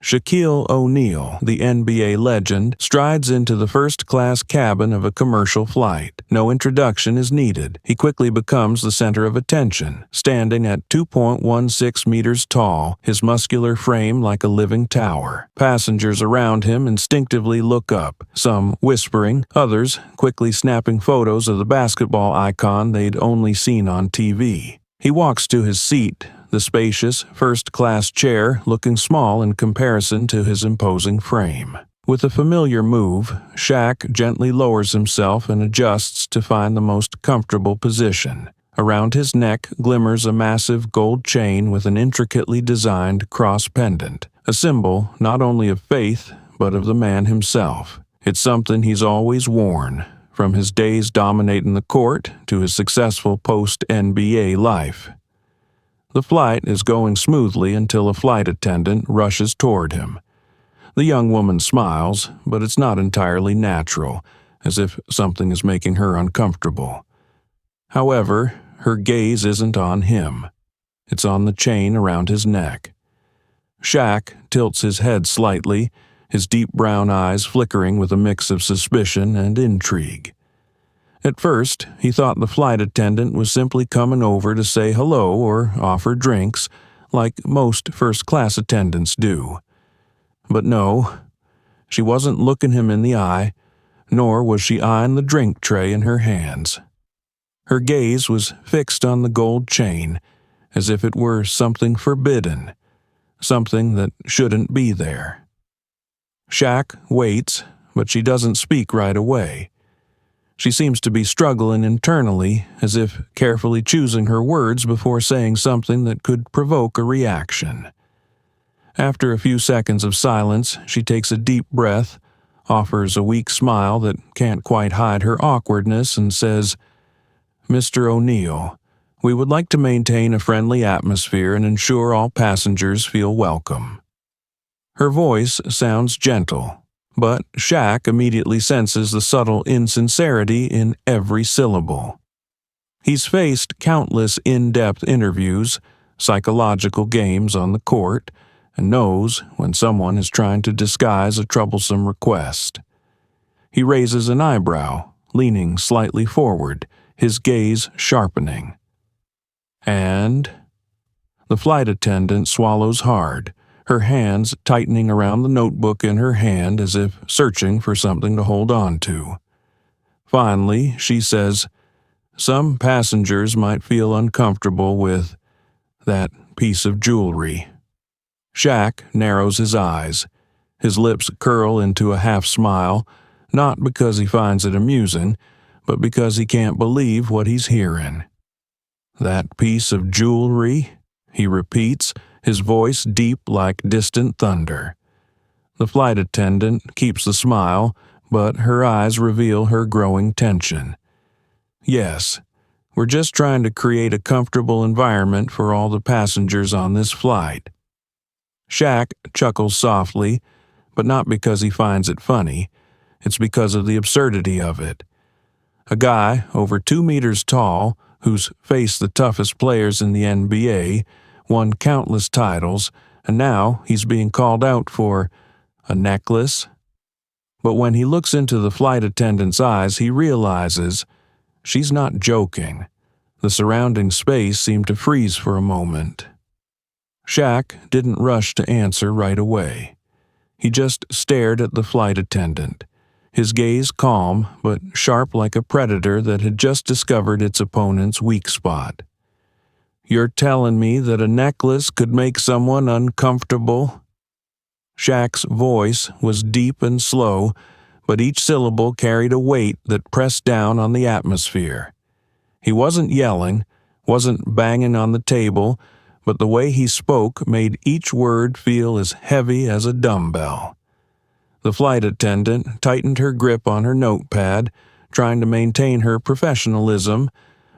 Shaquille O'Neal, the NBA legend, strides into the first-class cabin of a commercial flight. No introduction is needed. He quickly becomes the center of attention, standing at 2.16 meters tall, his muscular frame like a living tower. Passengers around him instinctively look up, some whispering, others quickly snapping photos of the basketball icon they'd only seen on TV. He walks to his seat, the spacious, first-class chair looking small in comparison to his imposing frame. With a familiar move, Shaq gently lowers himself and adjusts to find the most comfortable position. Around his neck glimmers a massive gold chain with an intricately designed cross pendant, a symbol not only of faith, but of the man himself. It's something he's always worn, from his days dominating the court to his successful post-NBA life. The flight is going smoothly until a flight attendant rushes toward him. The young woman smiles, but it's not entirely natural, as if something is making her uncomfortable. However, her gaze isn't on him. It's on the chain around his neck. Shaq tilts his head slightly, his deep brown eyes flickering with a mix of suspicion and intrigue. At first, he thought the flight attendant was simply coming over to say hello or offer drinks, like most first-class attendants do. But no, she wasn't looking him in the eye, nor was she eyeing the drink tray in her hands. Her gaze was fixed on the gold chain, as if it were something forbidden, something that shouldn't be there. Shaq waits, but she doesn't speak right away. She seems to be struggling internally, as if carefully choosing her words before saying something that could provoke a reaction. After a few seconds of silence, she takes a deep breath, offers a weak smile that can't quite hide her awkwardness, and says, "Mr. O'Neal, we would like to maintain a friendly atmosphere and ensure all passengers feel welcome." Her voice sounds gentle, but Shaq immediately senses the subtle insincerity in every syllable. He's faced countless in-depth interviews, psychological games on the court, and knows when someone is trying to disguise a troublesome request. He raises an eyebrow, leaning slightly forward, his gaze sharpening. And the flight attendant swallows hard, her hands tightening around the notebook in her hand as if searching for something to hold on to. Finally, she says, "Some passengers might feel uncomfortable with that piece of jewelry." Shaq narrows his eyes. His lips curl into a half-smile, not because he finds it amusing, but because he can't believe what he's hearing. "That piece of jewelry?" he repeats, his voice deep like distant thunder. The flight attendant keeps the smile, but her eyes reveal her growing tension. "Yes, we're just trying to create a comfortable environment for all the passengers on this flight." Shaq chuckles softly, but not because he finds it funny. It's because of the absurdity of it. A guy over 2 meters tall, who's faced the toughest players in the NBA, won countless titles, and now he's being called out for a necklace. But when he looks into the flight attendant's eyes, he realizes she's not joking. The surrounding space seemed to freeze for a moment. Shaq didn't rush to answer right away. He just stared at the flight attendant, his gaze calm but sharp like a predator that had just discovered its opponent's weak spot. "You're telling me that a necklace could make someone uncomfortable?" Shaq's voice was deep and slow, but each syllable carried a weight that pressed down on the atmosphere. He wasn't yelling, wasn't banging on the table, but the way he spoke made each word feel as heavy as a dumbbell. The flight attendant tightened her grip on her notepad, trying to maintain her professionalism,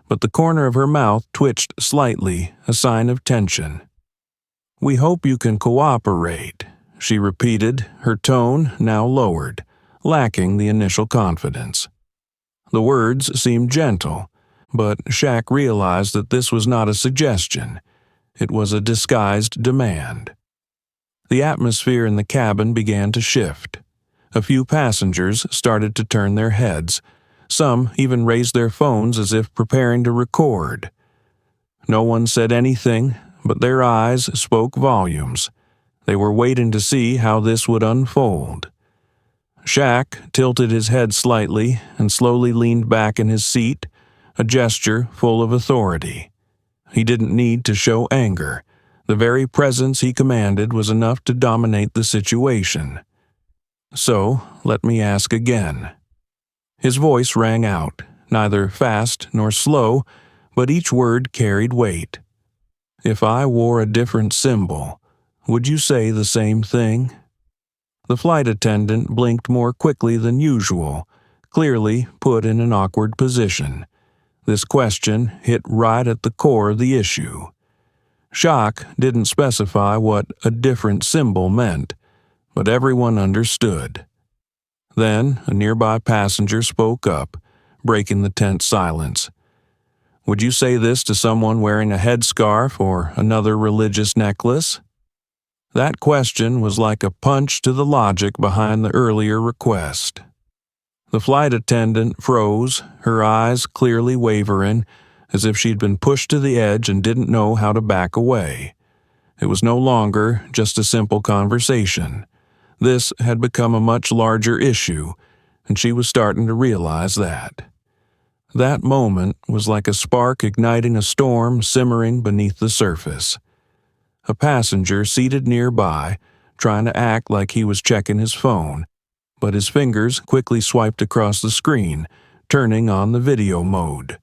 but the corner of her mouth twitched slightly, a sign of tension. "We hope you can cooperate," she repeated, her tone now lowered, lacking the initial confidence. The words seemed gentle, but Shaq realized that this was not a suggestion. It was a disguised demand. The atmosphere in the cabin began to shift. A few passengers started to turn their heads. Some even raised their phones as if preparing to record. No one said anything, but their eyes spoke volumes. They were waiting to see how this would unfold. Shaq tilted his head slightly and slowly leaned back in his seat, a gesture full of authority. He didn't need to show anger. The very presence he commanded was enough to dominate the situation. So, let me ask again. His voice rang out, neither fast nor slow, but each word carried weight. If I wore a different symbol, would you say the same thing? The flight attendant blinked more quickly than usual, clearly put in an awkward position. This question hit right at the core of the issue. Shaq didn't specify what a different symbol meant, but everyone understood. Then a nearby passenger spoke up, breaking the tense silence. Would you say this to someone wearing a headscarf or another religious necklace? That question was like a punch to the logic behind the earlier request. The flight attendant froze, her eyes clearly wavering, as if she'd been pushed to the edge and didn't know how to back away. It was no longer just a simple conversation. This had become a much larger issue, and she was starting to realize that. That moment was like a spark igniting a storm simmering beneath the surface. A passenger seated nearby, trying to act like he was checking his phone, but his fingers quickly swiped across the screen, turning on the video mode.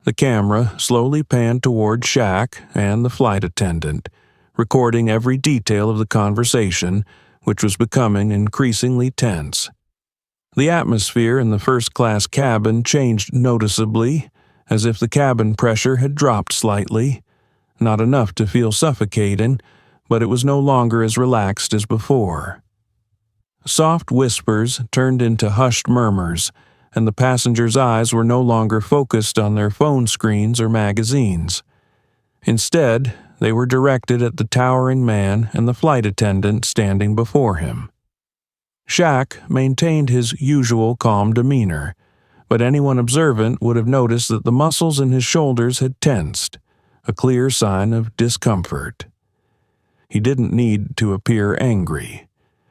The camera slowly panned toward Shaq and the flight attendant, recording every detail of the conversation, which was becoming increasingly tense. The atmosphere in the first-class cabin changed noticeably, as if the cabin pressure had dropped slightly. Not enough to feel suffocating, but it was no longer as relaxed as before. Soft whispers turned into hushed murmurs, and the passengers' eyes were no longer focused on their phone screens or magazines. Instead, they were directed at the towering man and the flight attendant standing before him. Shaq maintained his usual calm demeanor, but anyone observant would have noticed that the muscles in his shoulders had tensed, a clear sign of discomfort. He didn't need to appear angry.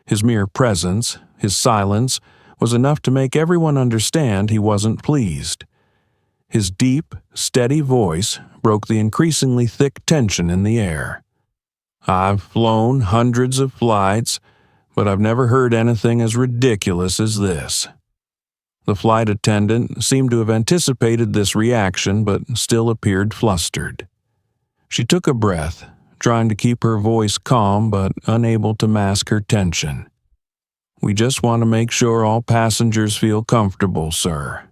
His mere presence, his silence, was enough to make everyone understand he wasn't pleased. His deep, steady voice broke the increasingly thick tension in the air. I've flown hundreds of flights, but I've never heard anything as ridiculous as this. The flight attendant seemed to have anticipated this reaction, but still appeared flustered. She took a breath, trying to keep her voice calm but unable to mask her tension. We just want to make sure all passengers feel comfortable, sir.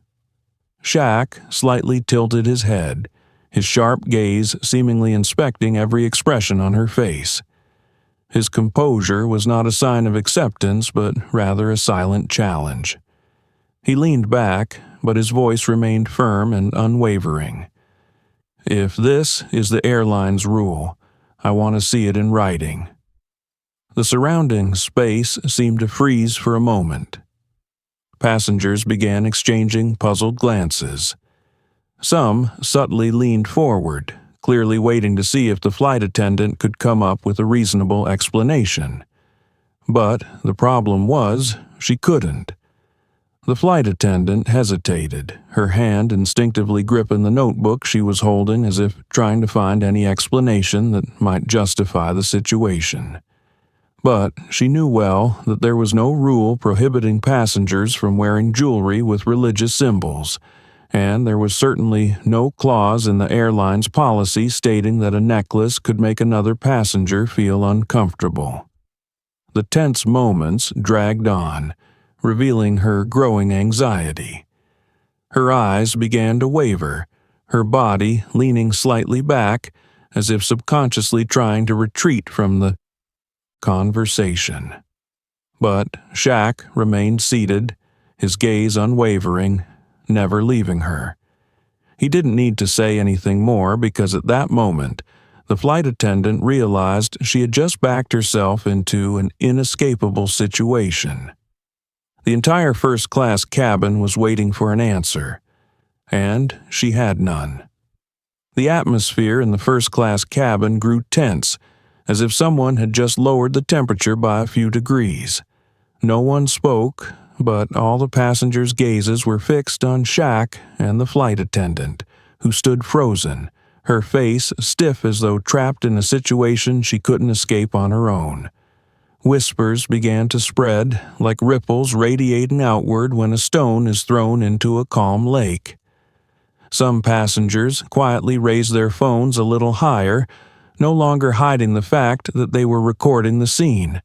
Shaq slightly tilted his head, his sharp gaze seemingly inspecting every expression on her face. His composure was not a sign of acceptance, but rather a silent challenge. He leaned back, but his voice remained firm and unwavering. If this is the airline's rule, I want to see it in writing. The surrounding space seemed to freeze for a moment. Passengers began exchanging puzzled glances. Some subtly leaned forward, clearly waiting to see if the flight attendant could come up with a reasonable explanation. But the problem was, she couldn't. The flight attendant hesitated, her hand instinctively gripping the notebook she was holding as if trying to find any explanation that might justify the situation. But she knew well that there was no rule prohibiting passengers from wearing jewelry with religious symbols, and there was certainly no clause in the airline's policy stating that a necklace could make another passenger feel uncomfortable. The tense moments dragged on, revealing her growing anxiety. Her eyes began to waver, her body leaning slightly back, as if subconsciously trying to retreat from the conversation. But Shaq remained seated, his gaze unwavering, never leaving her. He didn't need to say anything more because at that moment, The flight attendant realized she had just backed herself into an inescapable situation. The entire first-class cabin was waiting for an answer, and she had none. The atmosphere in the first-class cabin grew tense, as if someone had just lowered the temperature by a few degrees. No one spoke, but all the passengers' gazes were fixed on Shaq and the flight attendant, who stood frozen, her face stiff as though trapped in a situation she couldn't escape on her own. Whispers began to spread, like ripples radiating outward when a stone is thrown into a calm lake. Some passengers quietly raised their phones a little higher, no longer hiding the fact that they were recording the scene.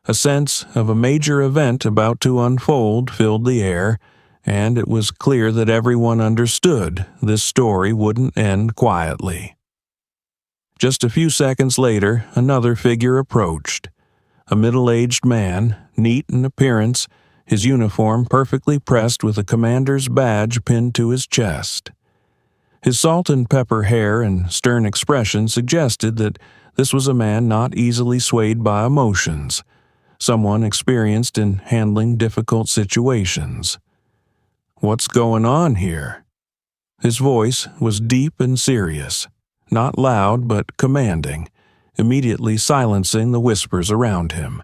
A sense of a major event about to unfold filled the air, and it was clear that everyone understood this story wouldn't end quietly. Just a few seconds later, another figure approached. A middle-aged man, neat in appearance, his uniform perfectly pressed with a commander's badge pinned to his chest. His salt and pepper hair and stern expression suggested that this was a man not easily swayed by emotions, someone experienced in handling difficult situations. "What's going on here?" His voice was deep and serious, not loud but commanding, immediately silencing the whispers around him.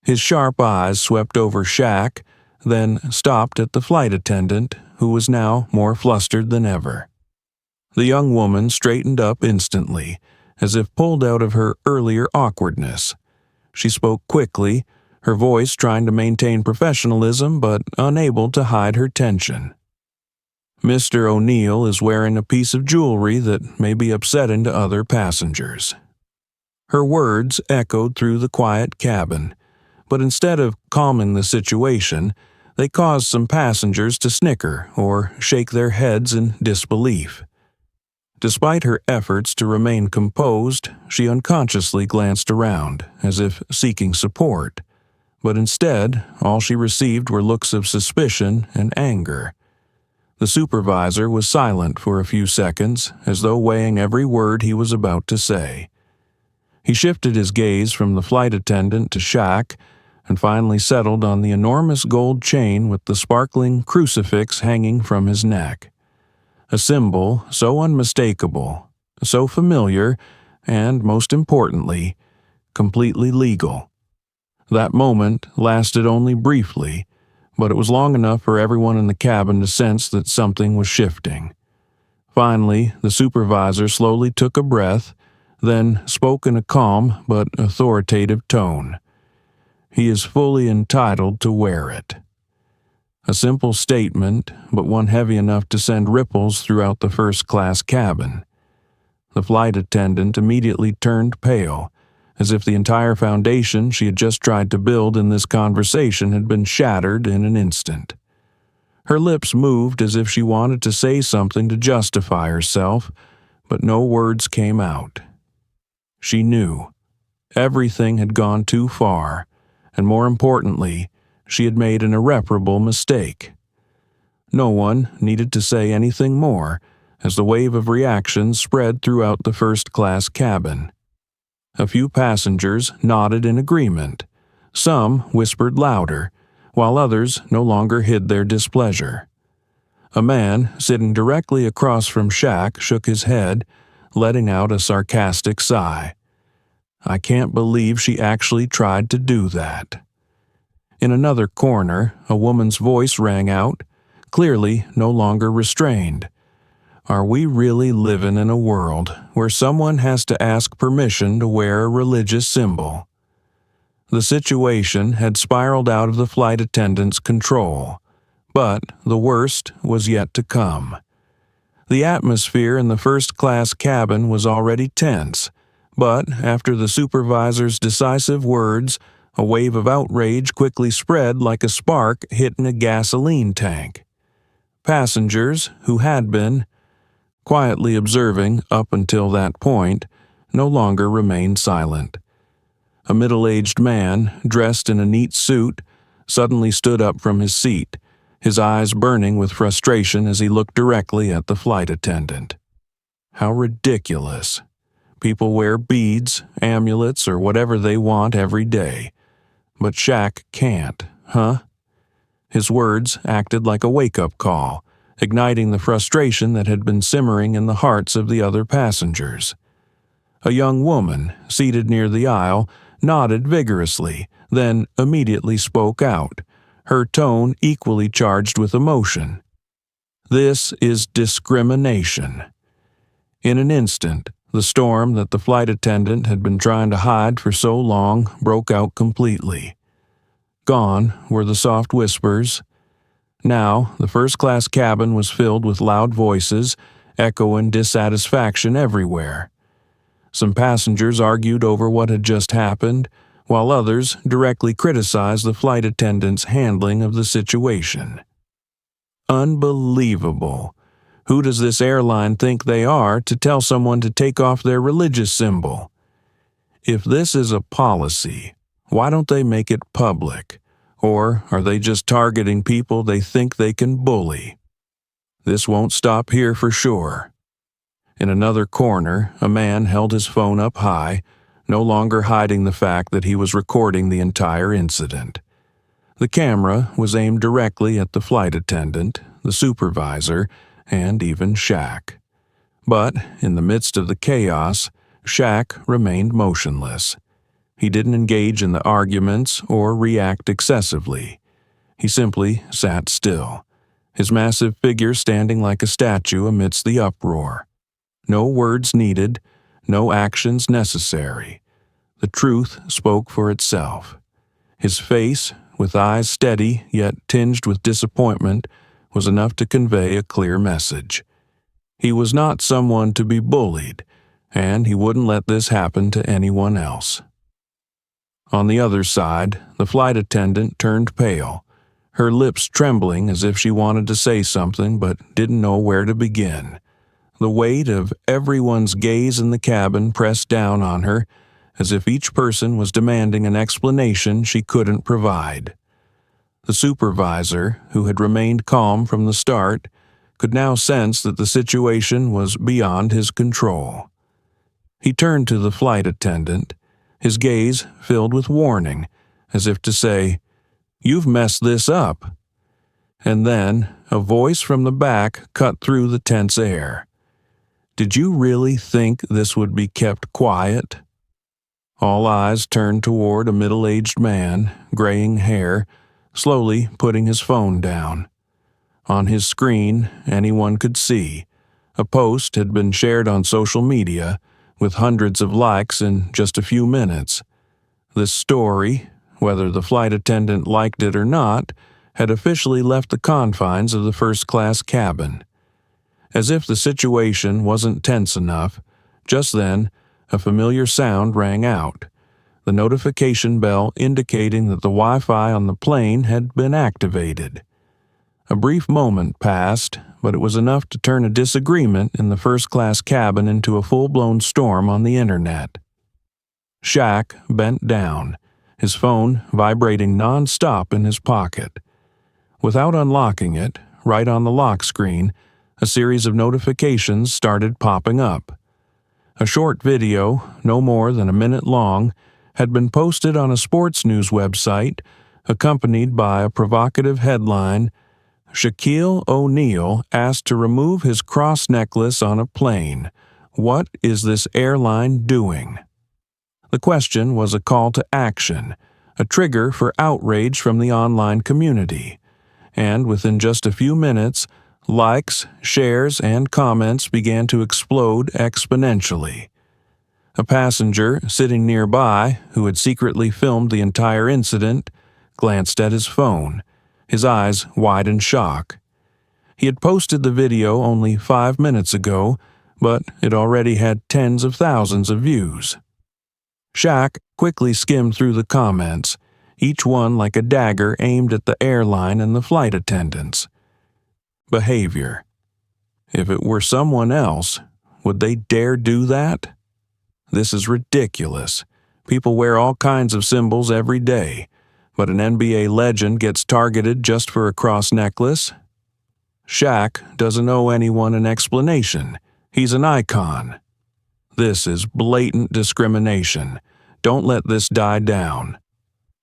His sharp eyes swept over Shaq, then stopped at the flight attendant, who was now more flustered than ever. The young woman straightened up instantly, as if pulled out of her earlier awkwardness. She spoke quickly, her voice trying to maintain professionalism but unable to hide her tension. "Mr. O'Neill is wearing a piece of jewelry that may be upsetting to other passengers." Her words echoed through the quiet cabin, but instead of calming the situation, they caused some passengers to snicker or shake their heads in disbelief. Despite her efforts to remain composed, she unconsciously glanced around, as if seeking support, but instead, all she received were looks of suspicion and anger. The supervisor was silent for a few seconds, as though weighing every word he was about to say. He shifted his gaze from the flight attendant to Shaq, and finally settled on the enormous gold chain with the sparkling crucifix hanging from his neck. A symbol so unmistakable, so familiar, and, most importantly, completely legal. That moment lasted only briefly, but it was long enough for everyone in the cabin to sense that something was shifting. Finally, the supervisor slowly took a breath, then spoke in a calm but authoritative tone. "He is fully entitled to wear it." A simple statement, but one heavy enough to send ripples throughout the first-class cabin. The flight attendant immediately turned pale, as if the entire foundation she had just tried to build in this conversation had been shattered in an instant. Her lips moved as if she wanted to say something to justify herself, but no words came out. She knew. Everything had gone too far, and more importantly, she had made an irreparable mistake. No one needed to say anything more, as the wave of reaction spread throughout the first-class cabin. A few passengers nodded in agreement. Some whispered louder, while others no longer hid their displeasure. A man sitting directly across from Shaq shook his head, letting out a sarcastic sigh. "I can't believe she actually tried to do that." In another corner, a woman's voice rang out, clearly no longer restrained. "Are we really living in a world where someone has to ask permission to wear a religious symbol?" The situation had spiraled out of the flight attendant's control, but the worst was yet to come. The atmosphere in the first-class cabin was already tense, but after the supervisor's decisive words, a wave of outrage quickly spread like a spark hitting a gasoline tank. Passengers, who had been quietly observing up until that point, no longer remained silent. A middle-aged man, dressed in a neat suit, suddenly stood up from his seat, his eyes burning with frustration as he looked directly at the flight attendant. How ridiculous. People wear beads, amulets, or whatever they want every day. But Shaq can't, huh? His words acted like a wake-up call, igniting the frustration that had been simmering in the hearts of the other passengers. A young woman, seated near the aisle, nodded vigorously, then immediately spoke out, her tone equally charged with emotion. "This is discrimination." In an instant, the storm that the flight attendant had been trying to hide for so long broke out completely. Gone were the soft whispers. Now, the first-class cabin was filled with loud voices, echoing dissatisfaction everywhere. Some passengers argued over what had just happened, while others directly criticized the flight attendant's handling of the situation. Unbelievable. Who does this airline think they are to tell someone to take off their religious symbol? If this is a policy, why don't they make it public? Or are they just targeting people they think they can bully? This won't stop here for sure. In another corner, a man held his phone up high, no longer hiding the fact that he was recording the entire incident. The camera was aimed directly at the flight attendant, the supervisor, and even Shaq. But, in the midst of the chaos, Shaq remained motionless. He didn't engage in the arguments or react excessively. He simply sat still, his massive figure standing like a statue amidst the uproar. No words needed, no actions necessary. The truth spoke for itself. His face, with eyes steady yet tinged with disappointment, was enough to convey a clear message. He was not someone to be bullied, and he wouldn't let this happen to anyone else. On the other side, the flight attendant turned pale, her lips trembling as if she wanted to say something but didn't know where to begin. The weight of everyone's gaze in the cabin pressed down on her, as if each person was demanding an explanation she couldn't provide. The supervisor, who had remained calm from the start, could now sense that the situation was beyond his control. He turned to the flight attendant, his gaze filled with warning, as if to say, "You've messed this up." And then a voice from the back cut through the tense air. "Did you really think this would be kept quiet?" All eyes turned toward a middle-aged man, graying hair, slowly putting his phone down. On his screen, anyone could see, a post had been shared on social media, with hundreds of likes in just a few minutes. This story, whether the flight attendant liked it or not, had officially left the confines of the first-class cabin. As if the situation wasn't tense enough, just then, a familiar sound rang out, the notification bell indicating that the Wi-Fi on the plane had been activated. A brief moment passed, but it was enough to turn a disagreement in the first-class cabin into a full-blown storm on the internet. Shaq bent down, his phone vibrating non-stop in his pocket. Without unlocking it, right on the lock screen, a series of notifications started popping up. A short video, no more than a minute long, had been posted on a sports news website, accompanied by a provocative headline, "Shaquille O'Neal asked to remove his cross necklace on a plane. What is this airline doing?" The question was a call to action, a trigger for outrage from the online community. And within just a few minutes, likes, shares, and comments began to explode exponentially. A passenger sitting nearby, who had secretly filmed the entire incident, glanced at his phone, his eyes wide in shock. He had posted the video only 5 minutes ago, but it already had tens of thousands of views. Shaq quickly skimmed through the comments, each one like a dagger aimed at the airline and the flight attendants. Behavior. If it were someone else, would they dare do that? This is ridiculous. People wear all kinds of symbols every day, but an NBA legend gets targeted just for a cross necklace? Shaq doesn't owe anyone an explanation. He's an icon. This is blatant discrimination. Don't let this die down.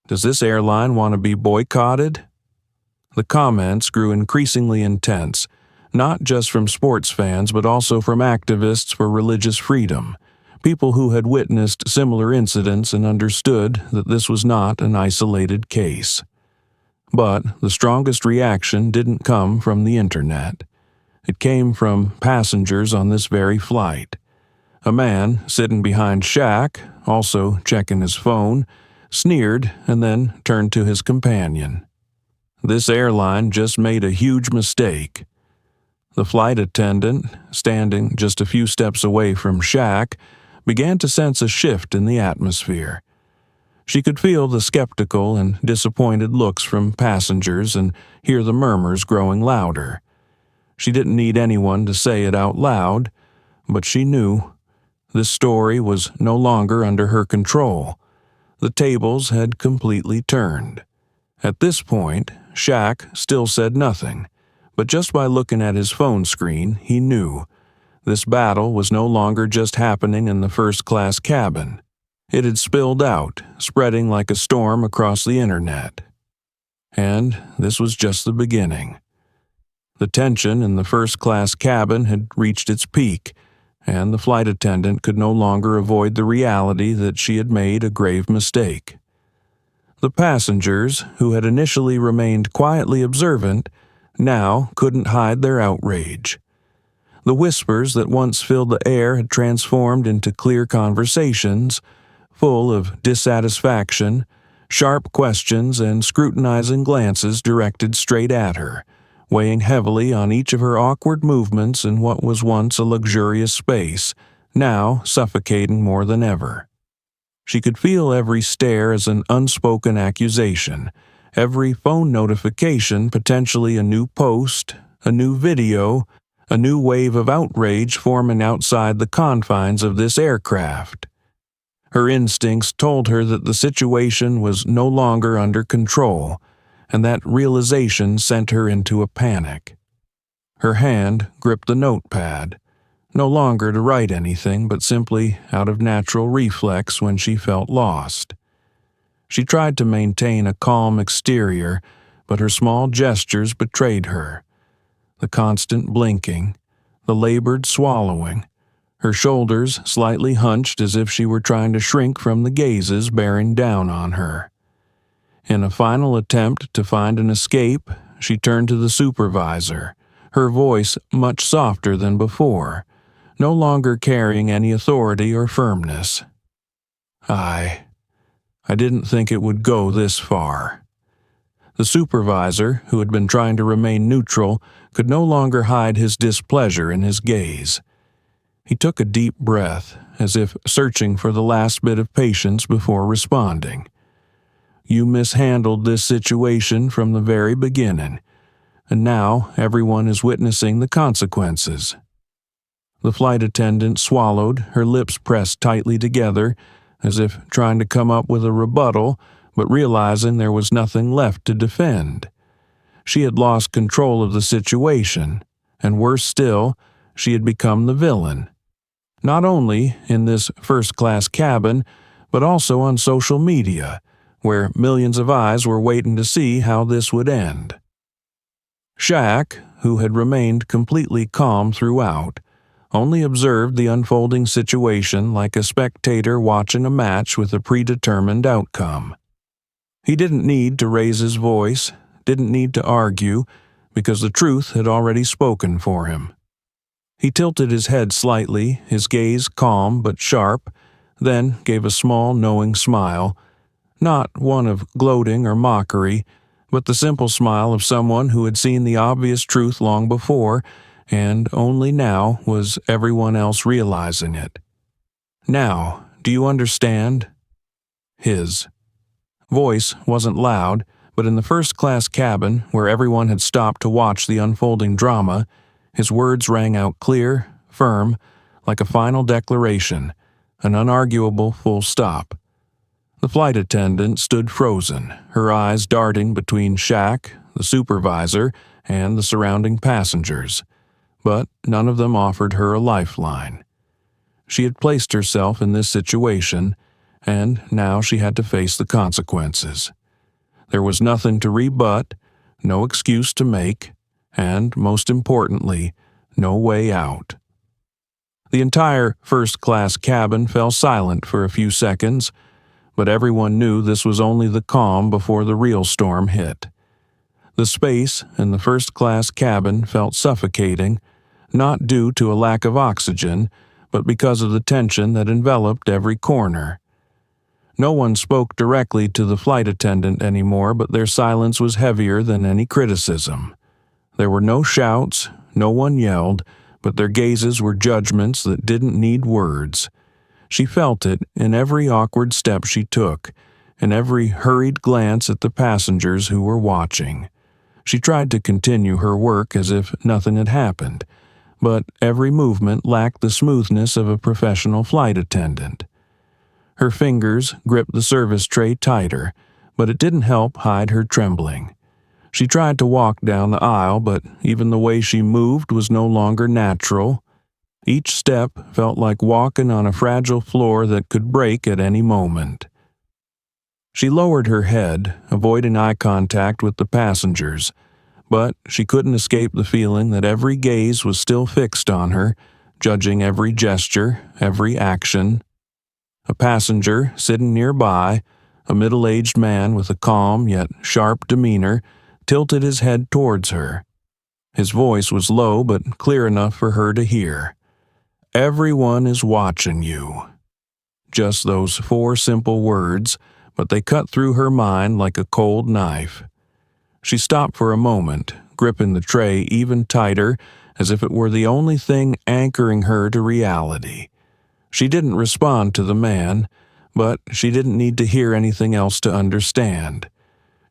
Does this airline want to be boycotted? The comments grew increasingly intense, not just from sports fans but also from activists for religious freedom, people who had witnessed similar incidents and understood that this was not an isolated case. But the strongest reaction didn't come from the internet. It came from passengers on this very flight. A man sitting behind Shaq, also checking his phone, sneered and then turned to his companion. This airline just made a huge mistake. The flight attendant, standing just a few steps away from Shaq, began to sense a shift in the atmosphere. She could feel the skeptical and disappointed looks from passengers and hear the murmurs growing louder. She didn't need anyone to say it out loud, but she knew. This story was no longer under her control. The tables had completely turned. At this point, Shaq still said nothing, but just by looking at his phone screen, he knew. This battle was no longer just happening in the first-class cabin. It had spilled out, spreading like a storm across the internet. And this was just the beginning. The tension in the first-class cabin had reached its peak, and the flight attendant could no longer avoid the reality that she had made a grave mistake. The passengers, who had initially remained quietly observant, now couldn't hide their outrage. The whispers that once filled the air had transformed into clear conversations, full of dissatisfaction, sharp questions, and scrutinizing glances directed straight at her, weighing heavily on each of her awkward movements in what was once a luxurious space, now suffocating more than ever. She could feel every stare as an unspoken accusation, every phone notification potentially a new post, a new video, a new wave of outrage forming outside the confines of this aircraft. Her instincts told her that the situation was no longer under control, and that realization sent her into a panic. Her hand gripped the notepad, no longer to write anything but simply out of natural reflex when she felt lost. She tried to maintain a calm exterior, but her small gestures betrayed her. The constant blinking, the labored swallowing, her shoulders slightly hunched as if she were trying to shrink from the gazes bearing down on her. In a final attempt to find an escape, she turned to the supervisor, her voice much softer than before, no longer carrying any authority or firmness. I didn't think it would go this far." The supervisor, who had been trying to remain neutral, could no longer hide his displeasure in his gaze. He took a deep breath, as if searching for the last bit of patience before responding. "You mishandled this situation from the very beginning, and now everyone is witnessing the consequences." The flight attendant swallowed, her lips pressed tightly together, as if trying to come up with a rebuttal, but realizing there was nothing left to defend. She had lost control of the situation, and worse still, she had become the villain. Not only in this first-class cabin, but also on social media, where millions of eyes were waiting to see how this would end. Shaq, who had remained completely calm throughout, only observed the unfolding situation like a spectator watching a match with a predetermined outcome. He didn't need to raise his voice, didn't need to argue, because the truth had already spoken for him. He tilted his head slightly, his gaze calm but sharp, then gave a small, knowing smile, not one of gloating or mockery, but the simple smile of someone who had seen the obvious truth long before, and only now was everyone else realizing it. "Now, do you understand?" His voice wasn't loud, but in the first-class cabin, where everyone had stopped to watch the unfolding drama, his words rang out clear, firm, like a final declaration, an unarguable full stop. The flight attendant stood frozen, her eyes darting between Shaq, the supervisor, and the surrounding passengers, but none of them offered her a lifeline. She had placed herself in this situation, and now she had to face the consequences. There was nothing to rebut, no excuse to make, and, most importantly, no way out. The entire first-class cabin fell silent for a few seconds, but everyone knew this was only the calm before the real storm hit. The space in the first-class cabin felt suffocating, not due to a lack of oxygen, but because of the tension that enveloped every corner. No one spoke directly to the flight attendant anymore, but their silence was heavier than any criticism. There were no shouts, no one yelled, but their gazes were judgments that didn't need words. She felt it in every awkward step she took, in every hurried glance at the passengers who were watching. She tried to continue her work as if nothing had happened, but every movement lacked the smoothness of a professional flight attendant. Her fingers gripped the service tray tighter, but it didn't help hide her trembling. She tried to walk down the aisle, but even the way she moved was no longer natural. Each step felt like walking on a fragile floor that could break at any moment. She lowered her head, avoiding eye contact with the passengers, but she couldn't escape the feeling that every gaze was still fixed on her, judging every gesture, every action. A passenger sitting nearby, a middle-aged man with a calm yet sharp demeanor, tilted his head towards her. His voice was low but clear enough for her to hear. "Everyone is watching you." Just those 4 simple words, but they cut through her mind like a cold knife. She stopped for a moment, gripping the tray even tighter, as if it were the only thing anchoring her to reality. She didn't respond to the man, but she didn't need to hear anything else to understand.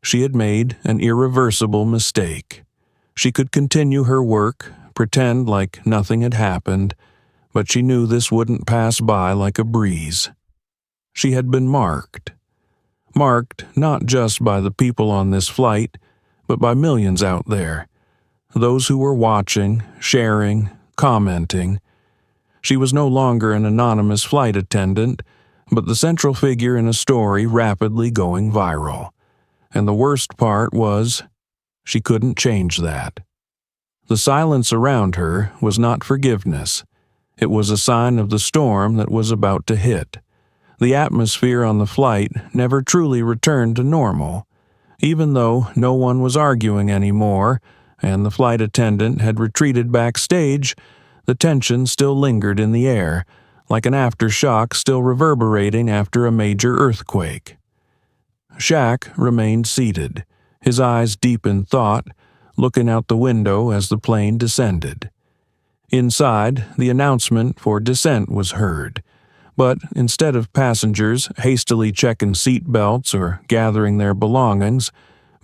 She had made an irreversible mistake. She could continue her work, pretend like nothing had happened, but she knew this wouldn't pass by like a breeze. She had been marked. Marked not just by the people on this flight, but by millions out there. Those who were watching, sharing, commenting. She was no longer an anonymous flight attendant, but the central figure in a story rapidly going viral. And the worst part was, she couldn't change that. The silence around her was not forgiveness. It was a sign of the storm that was about to hit. The atmosphere on the flight never truly returned to normal. Even though no one was arguing anymore, and the flight attendant had retreated backstage, the tension still lingered in the air, like an aftershock still reverberating after a major earthquake. Shaq remained seated, his eyes deep in thought, looking out the window as the plane descended. Inside, the announcement for descent was heard, but instead of passengers hastily checking seat belts or gathering their belongings,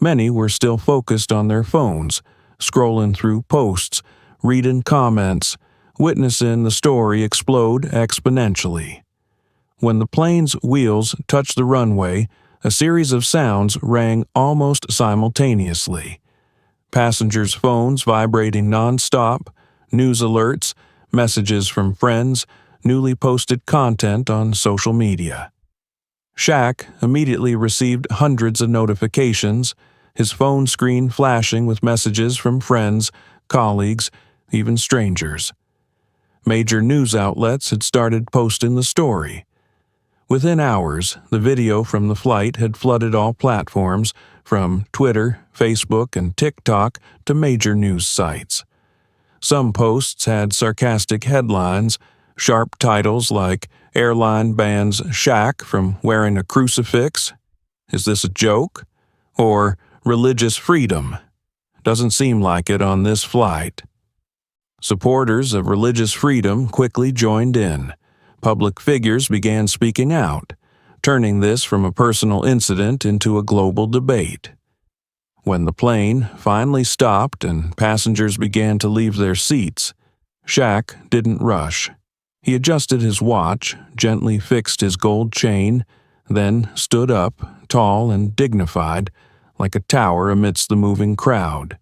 many were still focused on their phones, scrolling through posts, reading comments, witnessing the story explode exponentially. When the plane's wheels touched the runway, a series of sounds rang almost simultaneously. Passengers' phones vibrating nonstop, news alerts, messages from friends, newly posted content on social media. Shaq immediately received hundreds of notifications, his phone screen flashing with messages from friends, colleagues, even strangers. Major news outlets had started posting the story. Within hours, the video from the flight had flooded all platforms, from Twitter, Facebook, and TikTok to major news sites. Some posts had sarcastic headlines, sharp titles like "Airline bans Shaq from wearing a crucifix," "Is this a joke?" or "Religious freedom. Doesn't seem like it on this flight." Supporters of religious freedom quickly joined in. Public figures began speaking out, turning this from a personal incident into a global debate. When the plane finally stopped and passengers began to leave their seats, Shaq didn't rush. He adjusted his watch, gently fixed his gold chain, then stood up, tall and dignified, like a tower amidst the moving crowd.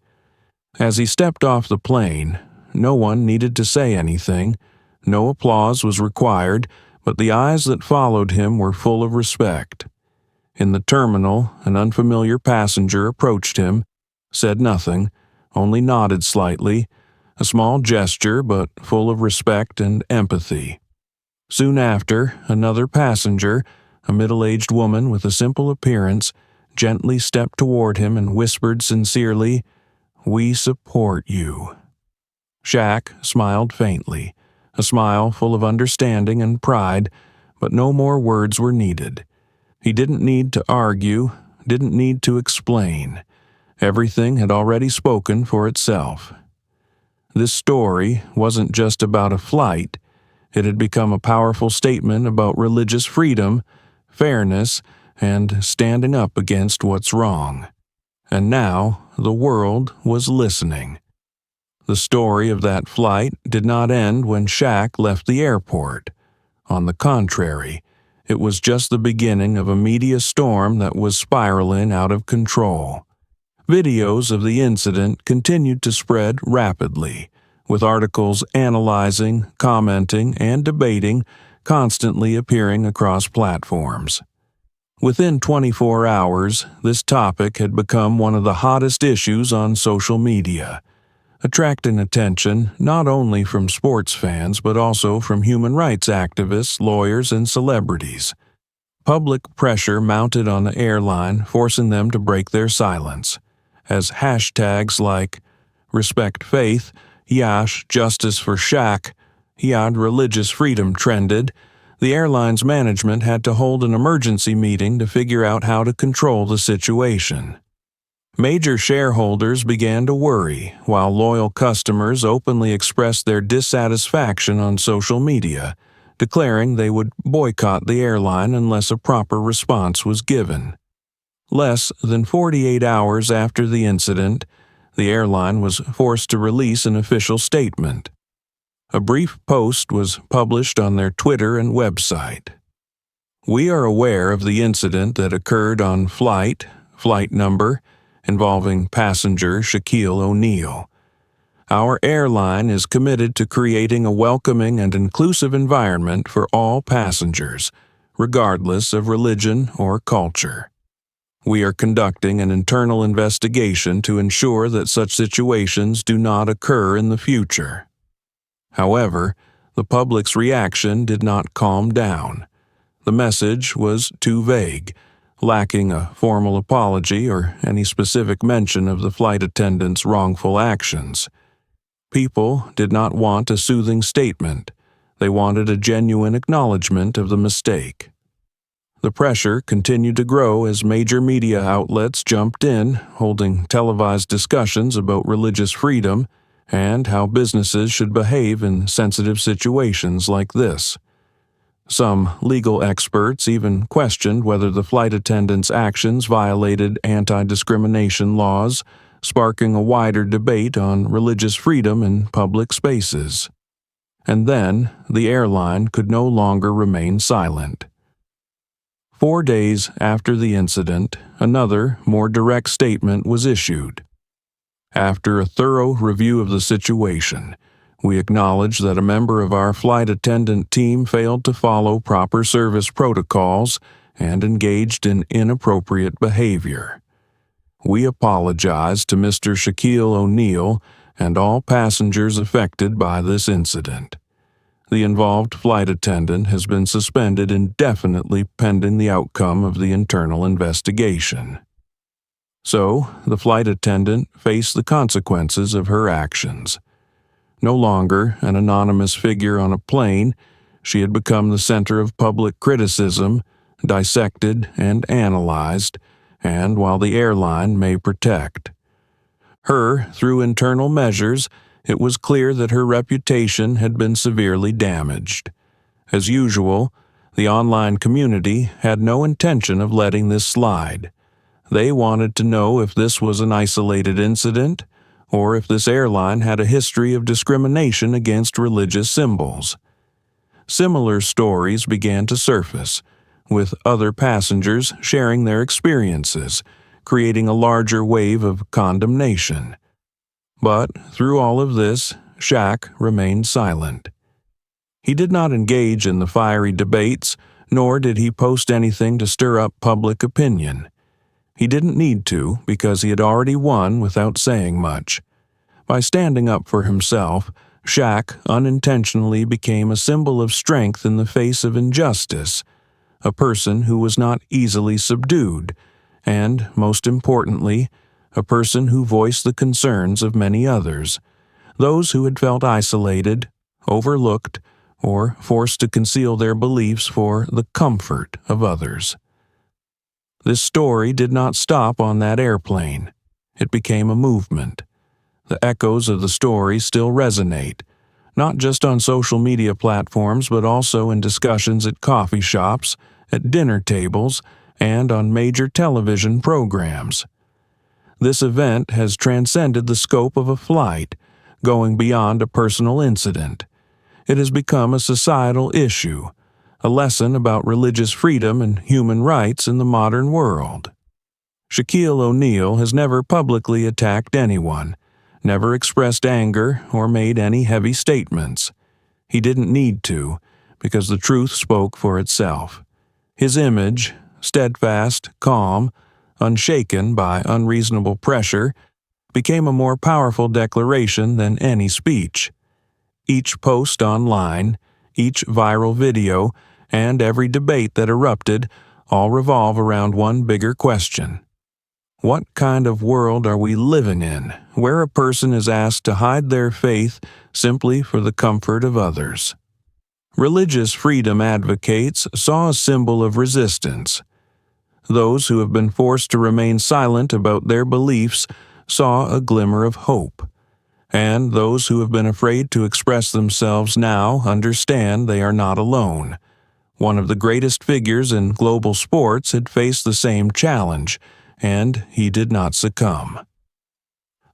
As he stepped off the plane, no one needed to say anything, No applause was required, but the eyes that followed him were full of respect. In the terminal, an unfamiliar passenger approached him, said nothing, only nodded slightly, a small gesture but full of respect and empathy. Soon after, another passenger, a middle-aged woman with a simple appearance, gently stepped toward him and whispered sincerely, "We support you." Shaq smiled faintly, a smile full of understanding and pride, but no more words were needed. He didn't need to argue, didn't need to explain. Everything had already spoken for itself. This story wasn't just about a flight. It had become a powerful statement about religious freedom, fairness, and standing up against what's wrong. And now the world was listening. The story of that flight did not end when Shaq left the airport. On the contrary, it was just the beginning of a media storm that was spiraling out of control. Videos of the incident continued to spread rapidly, with articles analyzing, commenting, and debating constantly appearing across platforms. Within 24 hours, this topic had become one of the hottest issues on social media, attracting attention not only from sports fans but also from human rights activists, lawyers, and celebrities. Public pressure mounted on the airline, forcing them to break their silence, as hashtags like Respect Faith, Yash Justice for Shaq, Yad Religious Freedom trended. The airline's management had to hold an emergency meeting to figure out how to control the situation. Major shareholders began to worry, while loyal customers openly expressed their dissatisfaction on social media, declaring they would boycott the airline unless a proper response was given. Less than 48 hours after the incident, the airline was forced to release an official statement. A brief post was published on their Twitter and website. "We are aware of the incident that occurred on flight number, involving passenger Shaquille O'Neal. Our airline is committed to creating a welcoming and inclusive environment for all passengers, regardless of religion or culture. We are conducting an internal investigation to ensure that such situations do not occur in the future." However, the public's reaction did not calm down. The message was too vague, lacking a formal apology or any specific mention of the flight attendant's wrongful actions. People did not want a soothing statement. They wanted a genuine acknowledgement of the mistake. The pressure continued to grow as major media outlets jumped in, holding televised discussions about religious freedom and how businesses should behave in sensitive situations like this. Some legal experts even questioned whether the flight attendant's actions violated anti-discrimination laws, sparking a wider debate on religious freedom in public spaces. And then, the airline could no longer remain silent. 4 days after the incident, another, more direct statement was issued. "After a thorough review of the situation, we acknowledge that a member of our flight attendant team failed to follow proper service protocols and engaged in inappropriate behavior. We apologize to Mr. Shaquille O'Neal and all passengers affected by this incident. The involved flight attendant has been suspended indefinitely pending the outcome of the internal investigation." So, the flight attendant faced the consequences of her actions. No longer an anonymous figure on a plane, she had become the center of public criticism, dissected and analyzed, and while the airline may protect her through internal measures, it was clear that her reputation had been severely damaged. As usual, the online community had no intention of letting this slide. They wanted to know if this was an isolated incident, or if this airline had a history of discrimination against religious symbols. Similar stories began to surface, with other passengers sharing their experiences, creating a larger wave of condemnation. But through all of this, Shaq remained silent. He did not engage in the fiery debates, nor did he post anything to stir up public opinion. He didn't need to, because he had already won without saying much. By standing up for himself, Shaq unintentionally became a symbol of strength in the face of injustice, a person who was not easily subdued, and, most importantly, a person who voiced the concerns of many others, those who had felt isolated, overlooked, or forced to conceal their beliefs for the comfort of others. This story did not stop on that airplane. It became a movement. The echoes of the story still resonate, not just on social media platforms but also in discussions at coffee shops, at dinner tables, and on major television programs. This event has transcended the scope of a flight, going beyond a personal incident. It has become a societal issue, a lesson about religious freedom and human rights in the modern world. Shaquille O'Neal has never publicly attacked anyone, never expressed anger or made any heavy statements. He didn't need to, because the truth spoke for itself. His image, steadfast, calm, unshaken by unreasonable pressure, became a more powerful declaration than any speech. Each post online, each viral video, and every debate that erupted all revolve around one bigger question. What kind of world are we living in, where a person is asked to hide their faith simply for the comfort of others? Religious freedom advocates saw a symbol of resistance. Those who have been forced to remain silent about their beliefs saw a glimmer of hope. And those who have been afraid to express themselves now understand they are not alone. One of the greatest figures in global sports had faced the same challenge, and he did not succumb.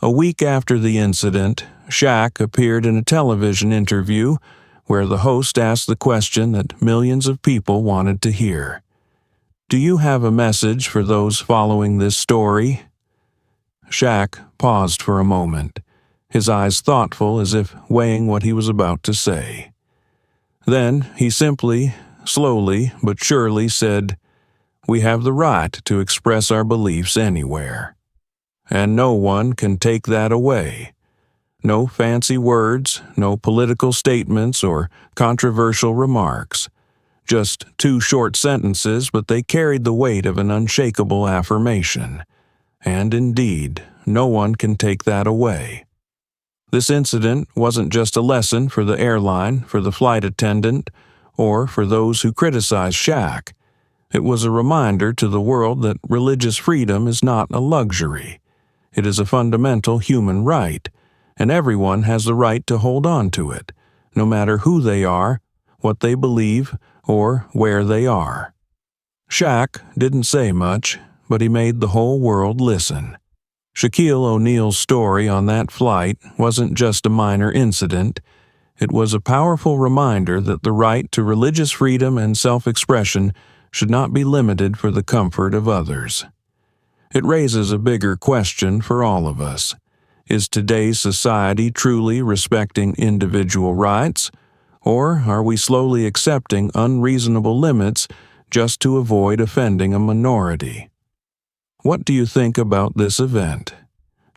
A week after the incident, Shaq appeared in a television interview where the host asked the question that millions of people wanted to hear. Do you have a message for those following this story? Shaq paused for a moment, his eyes thoughtful as if weighing what he was about to say. Then he simply, slowly but surely said, "We have the right to express our beliefs anywhere. And no one can take that away. No fancy words, no political statements or controversial remarks. Just two short sentences, but they carried the weight of an unshakable affirmation. And indeed, no one can take that away." This incident wasn't just a lesson for the airline, for the flight attendant, or for those who criticized Shaq. It was a reminder to the world that religious freedom is not a luxury. It is a fundamental human right, and everyone has the right to hold on to it, no matter who they are, what they believe, or where they are. Shaq didn't say much, but he made the whole world listen. Shaquille O'Neal's story on that flight wasn't just a minor incident. It was a powerful reminder that the right to religious freedom and self-expression should not be limited for the comfort of others. It raises a bigger question for all of us. Is today's society truly respecting individual rights, or are we slowly accepting unreasonable limits just to avoid offending a minority? What do you think about this event?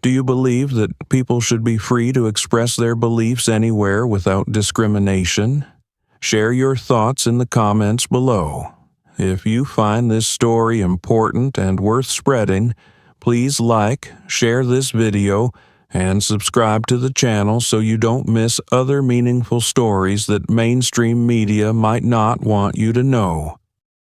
Do you believe that people should be free to express their beliefs anywhere without discrimination? Share your thoughts in the comments below. If you find this story important and worth spreading, please like, share this video, and subscribe to the channel so you don't miss other meaningful stories that mainstream media might not want you to know.